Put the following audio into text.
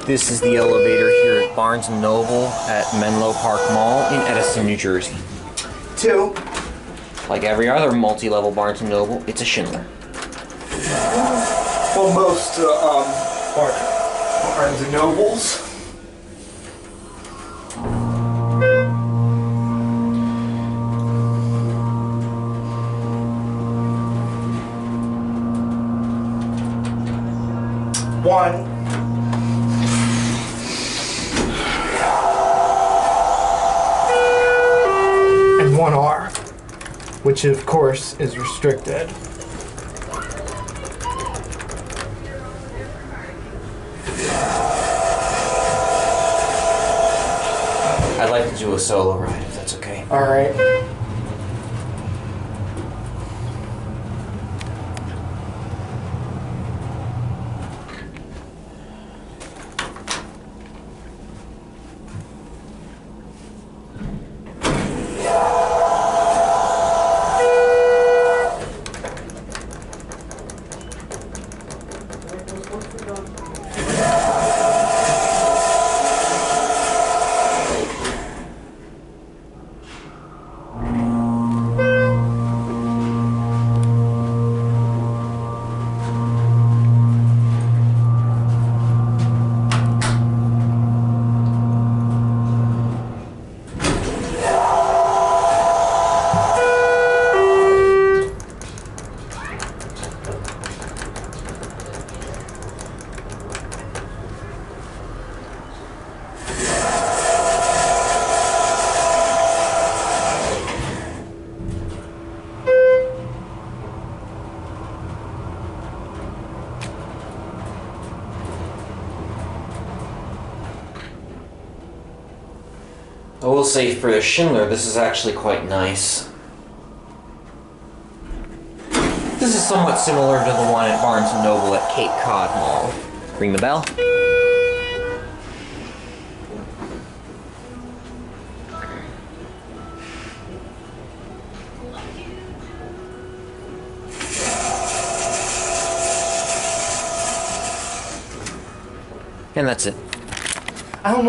This is the elevator here at Barnes & Noble at Menlo Park Mall in Edison, New Jersey. 2. Like every other multi-level Barnes & Noble, it's a Schindler. Well, most Barnes & Nobles. One. And 1R, which of course is restricted. I'd like to do a solo ride, if that's okay. Alright. I will say for the Schindler, this is actually quite nice. This is somewhat similar to the one at Barnes & Noble at Cape Cod Mall. Ring the bell. And that's it. I don't know.